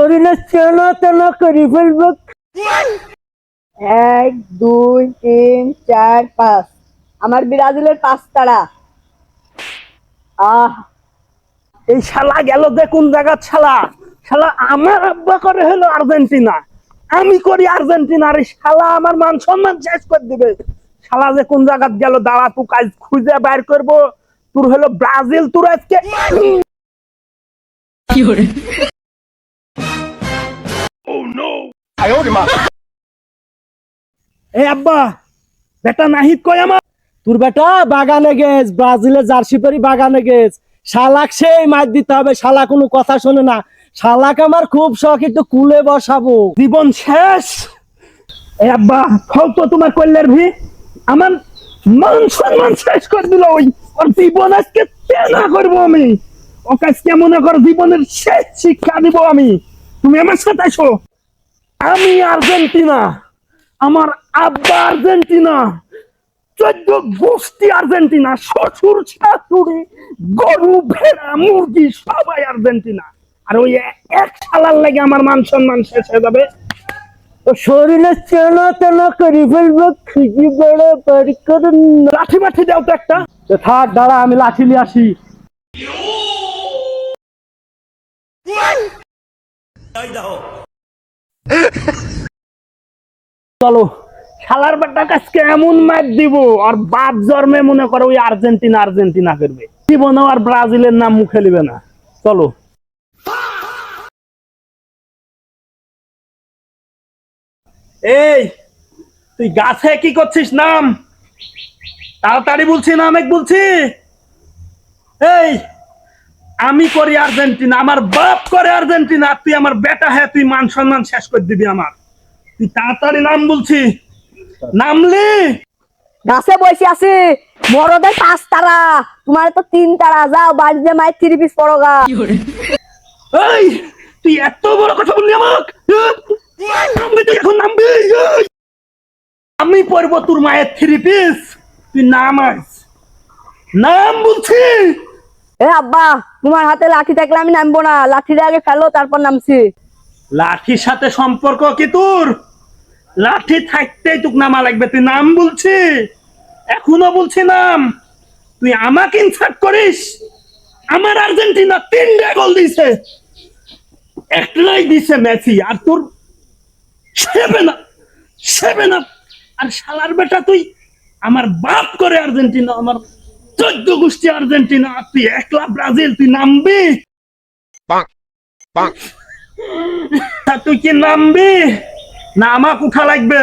শরীরে চেনা তেনা করে ফেলবো। 1 2 3 4 5 আমার ব্রাজিলের 5 তারা। এই শালা গেল দেখুন জায়গা শালা শালা আমার আব্বা করে হলো আর্জেন্টিনা, আমি করি আর্জেন্টিনা। আর এই শালা আমার মান সম্মান শেষ করে দিবে। শালা যে কোন জায়গা গেল দাঁড়া, তুই কাজ খুঁজে বাইর করবো। তোর হলো ব্রাজিল, তোর আজকে এই আব্বা বেটা নাহিদ কয় আমার তোর বেটা বাগানে গেছ, ব্রাজিলের জার্সি পরি বাগানে গেছ। শালাক সেই মার দিতে হবে, শালা কোনো কথা শোনে না। শালাক আমার খুব শখ, একটু কুলে বসাবো। জীবন শেষ। এই আব্বা খাও তো তোমার কল্যাণ ভি আমার মান সম্মান শেষ করে দিল। ওর জীবন আজকে তেনা করবো আমি। ওকে আজকে মনে কর জীবনের শেষ শিক্ষা দিব আমি। তুমি আমার সাথে আসো। আমি আর্জেন্টিনা, আমার আব্বা আর্জেন্টিনা, 14 গোষ্ঠী আর্জেন্টিনা, শ্বশুর শাশুড়ি গরু ভেড়া মুরগি সবাই আর্জেন্টিনা। আর ওই এক শালার লাগে আমার মান সম্মান শেষ হয়ে যাবে। শরীরে চেনা তেনা করে ফেলবো। খুঁজি বেড়ে বাড়ি করে লাঠি মাঠি দাও তো একটা। থাক দাঁড়া, আমি লাঠি নিয়ে আসি। চলো শালার বাটা কাছকে এমন ম্যাচ দিব আর বাপ জন্মে মনে করো ওই আর্জেন্টিনা আর্জেন্টিনা করবে। জীবনেও আর ব্রাজিলের নাম মুখে নিবে না। চলো এই তুই গাছে কি করছিস? নাম তাড়াতাড়ি বলছি, নাম এক বলছি। এই আমি করি আর্জেন্টিনা, আমার বাপ করে আর্জেন্টিনা, তুই আমার বেটা। হ্যাঁ তুই মান সম্মান শেষ করে দিবি আমার। তুই তাড়াতাড়ি নাম বলছি। নামলি গাছে বসে আছি, বড়দের 5 তারা, তোমার তো 3 তারা। যাও বাড়িতে মায়ের 3 পিস পড়োগা। এই তুই এত বড় কথা বললি আমাকে? নামবি তুই, এখন নামবি। আমি পড়বো তোর মায়ের 3 পিস? তুই নাম আস, নাম বলছি। এ আব্বা, তোমার হাতে লাঠি থাকলে আমি নামবো না। লাঠিটা আগে ফেলো, তারপর নামছি। লাঠির সাথে সম্পর্ক কি তোর? লাঠি থাকতেই তোকে নামা লাগবে। তুই নাম বলছি, এখনো বলছি নাম। তুই আমাকে ইনসাল্ট করিস? আমার আর্জেন্টিনা 3টা গোল দিছে, একলাই দিছে মেসি। আর তোর 7 আপ। আর শালার বেটা তুই আমার বাপ করে আর্জেন্টিনা, আমার 14 গোষ্ঠী আর্জেন্টিনা, আর তুই একলা ব্রাজিল। তুই নামবি? তুই কি নামবি না আমাকে উঠা লাগবে?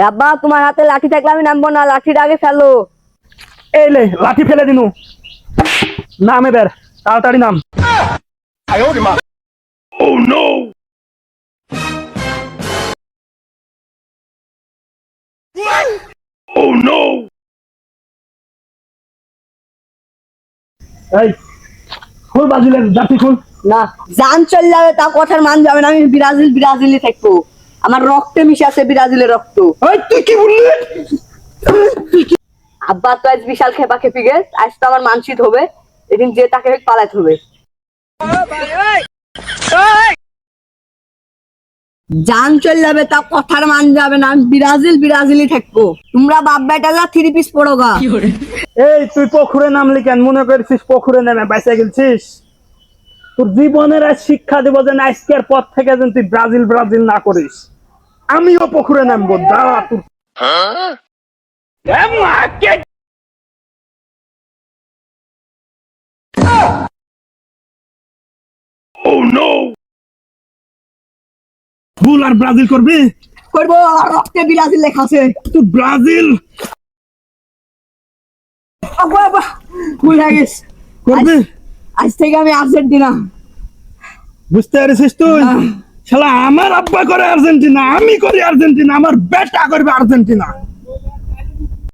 আব্বা, তোমার হাতে লাঠি থাকলে আমি নামবো না। লাঠিটা আগে ফেলো। এই লে লাঠি ফেলে দিনু। নাম এবার তাড়াতাড়ি নাম। Oh no! Oh no! এই খুল ব্রাজিলের জাতি খুল। না, জান চল যাবে তা কথার মান যাবে না। আমি ব্রাজিলই থাকবো। আমার রক্তে মিশে আছে ব্রাজিলের রক্ত। এই তুই কি বললি? আব্বা তো আজ বিশাল খেপা খেপি গেছ। আজ তো আমার মানসিক হবে, এদিন যে তাকে পালাতে হবে। জান চল যাবে তা কথার মান যাবে না। আমি ব্রাজিলই থাকবো। তোমরা বাপ বেটালা 3 পিস পড়োগা। এই তুই পুকুরে নামলি কেন? মনে করছিস পুকুরে নেমে বাইসে গেছিস? তোর জীবনের আজ শিক্ষা দিব যে আজকের পর থেকে যেন তুই ব্রাজিল না করিস। আমিও পুকুরে নামবো। দাঁড়া তোর ভুল আর ব্রাজিল করবি? করবো, আমার রক্তে ব্রাজিল লেখা আছে। তুই ব্রাজিল আব্বা ভুল হয়ে গেছে। করবি? আজ থেকে আমি আর্জেন্টিনা। বুঝতে পারছিস তুই? শালা আমার আব্বা করে আর্জেন্টিনা, আমি করি আর্জেন্টিনা, আমার বেটা করবে আর্জেন্টিনা।